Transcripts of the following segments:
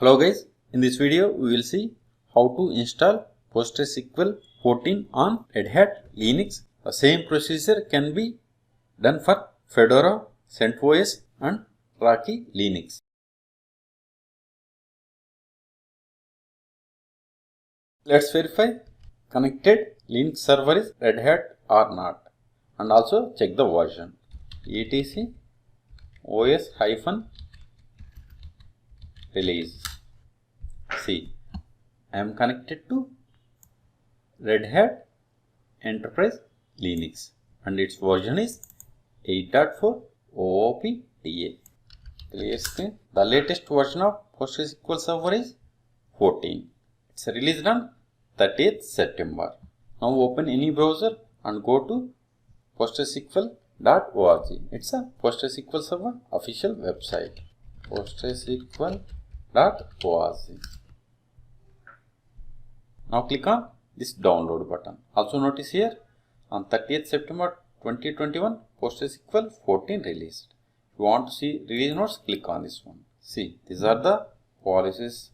Hello guys, in this video we will see how to install PostgreSQL 14 on Red Hat Linux. The same procedure can be done for Fedora, CentOS and Rocky Linux. Let's verify connected Linux server is Red Hat or not, and also check the version. etc os-release. See, I am connected to Red Hat Enterprise Linux and its version is 8.4 OOP-DA. Clear screen. The latest version of PostgreSQL Server is 14. It's released on 30th September. Now open any browser and go to PostgreSQL.org. It's a PostgreSQL Server official website. PostgreSQL.org. Now click on this download button. Also notice here on 30th September 2021 PostgreSQL 14 released. If you want to see release notes, click on this one. See, these are the policies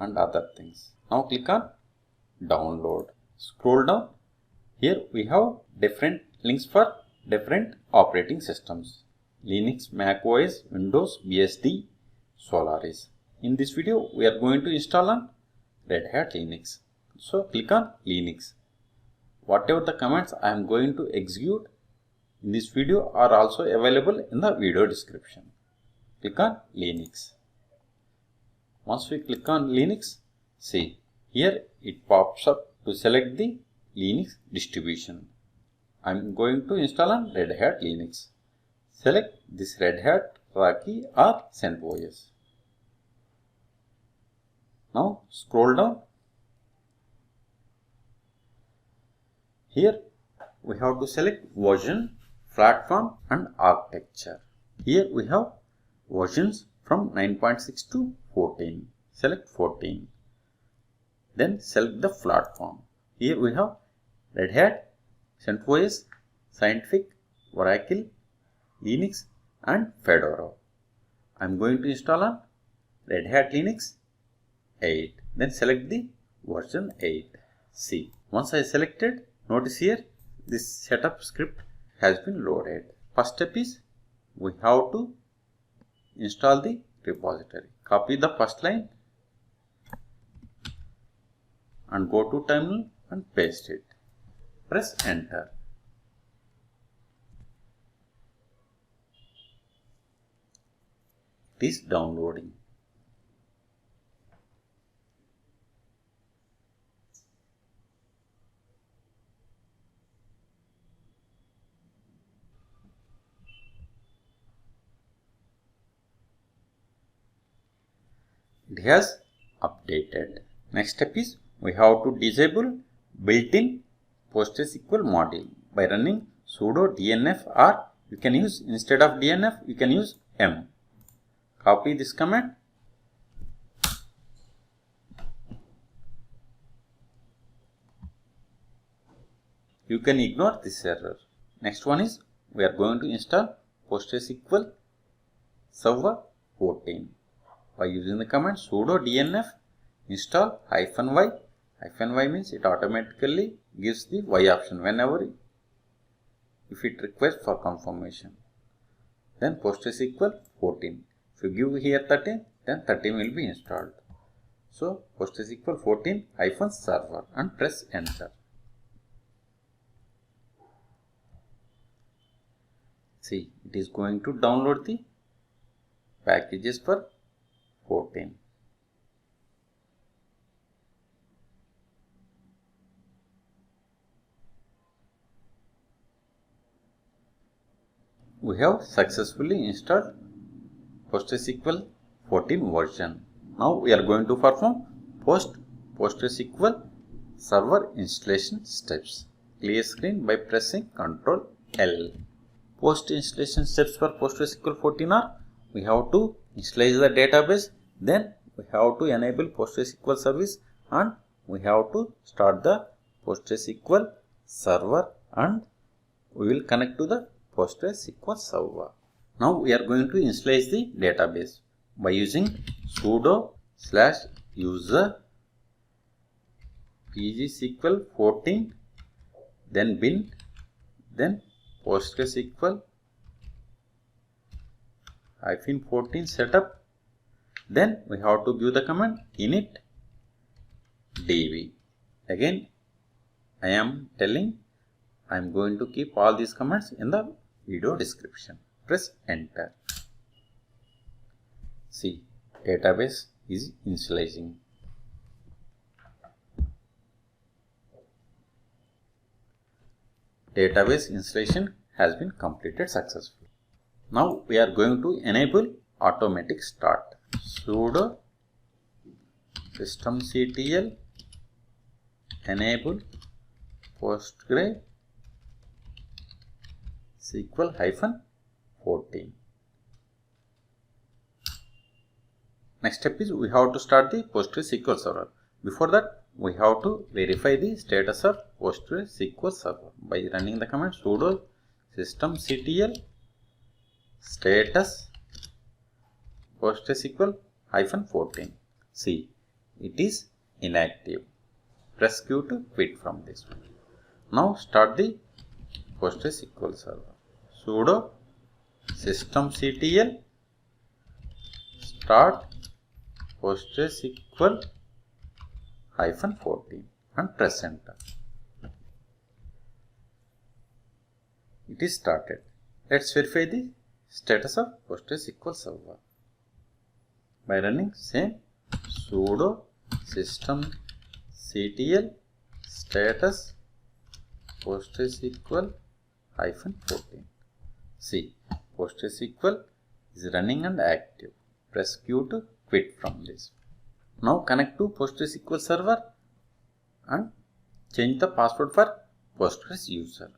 and other things. Now click on download. Scroll down. Here we have different links for different operating systems: Linux, Mac OS, Windows, BSD, Solaris. In this video we are going to install on Red Hat Linux. So click on Linux. Whatever the commands I am going to execute in this video are also available in the video description. Click on Linux. Once we click on Linux, see, here it pops up to select the Linux distribution. I am going to install on Red Hat Linux. Select this Red Hat, Rocky or CentOS. Now scroll down. Here we have to select version, platform and architecture. Here we have versions from 9.6 to 14. Select 14. Then select the platform. Here we have Red Hat, CentOS, Scientific, Oracle, Linux and Fedora. I am going to install on Red Hat Linux 8. Then select the version 8. See, once I selected, notice here this setup script has been loaded. First step is we have to install the repository. Copy the first line and go to terminal and paste it. Press enter. It is downloading. It has updated. Next step is we have to disable built-in PostgreSQL module by running sudo dnf, or you can use, instead of dnf, you can use m. Copy this command. You can ignore this error. Next one is we are going to install PostgreSQL Server 14. By using the command sudo dnf install -y. -y means it automatically gives the y option whenever if it requires for confirmation. Then PostgreSQL 14. If you give here 13, then 13 will be installed. So PostgreSQL 14 -server and press enter. See, it is going to download the packages for 14. We have successfully installed PostgreSQL 14 version. Now we are going to perform PostgreSQL Server installation steps. Clear screen by pressing Ctrl L. Post installation steps for PostgreSQL 14 are: we have to initialize the database, then we have to enable PostgreSQL service, and we have to start the PostgreSQL server, and we will connect to the PostgreSQL server. Now we are going to initialize the database by using sudo /user pgsql 14, then bin, then PostgreSQL -14 setup. Then we have to give the command init db. Again, I am telling I am going to keep all these commands in the video description. Press enter. See, database is initializing. Database installation has been completed successfully. Now we are going to enable automatic start. Sudo systemctl enable PostgreSQL -14. Next step is we have to start the PostgreSQL server. Before that, we have to verify the status of PostgreSQL server by running the command sudo systemctl status PostgreSQL -14. See, it is inactive. Press Q to quit from this one. Now start the PostgreSQL server. Sudo systemctl start PostgreSQL -14 and press enter. It is started. Let's verify the status of PostgreSQL server by running same sudo systemctl status PostgreSQL -14. See, PostgreSQL is running and active. Press Q to quit from this. Now connect to PostgreSQL server and change the password for Postgres user.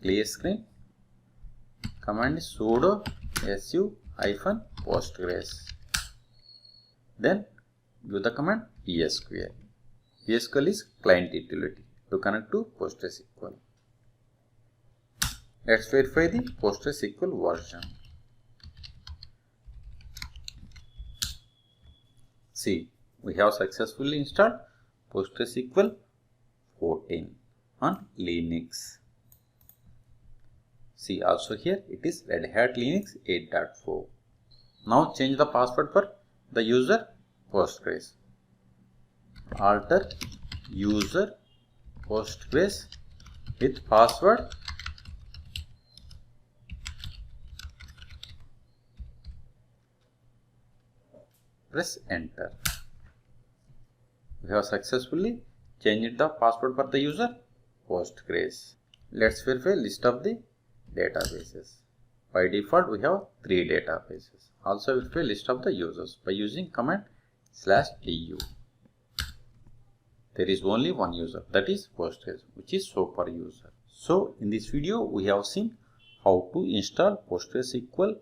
Clear screen. Command is sudo su-postgres. Then give the command psql. psql is client utility to connect to PostgreSQL. Let's verify the PostgreSQL version. See, we have successfully installed PostgreSQL 14 on Linux. See, also here it is Red Hat Linux 8.4. Now change the password for the user Postgres. Alter user Postgres with password press enter. We have successfully changed the password for the user Postgres. Let's verify list of the databases. By default, we have 3 databases. Also verify list of the users by using command /du. There is only one user, that is Postgres, which is super user. So in this video, we have seen how to install PostgreSQL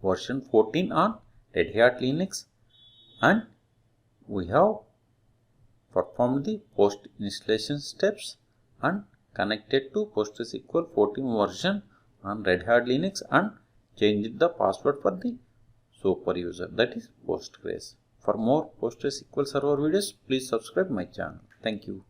version 14 on Red Hat Linux, and we have performed the post installation steps and connected to PostgreSQL 14 version on Red Hat Linux and changed the password for the super user, that is Postgres. For more PostgreSQL server videos, please subscribe my channel. Thank you.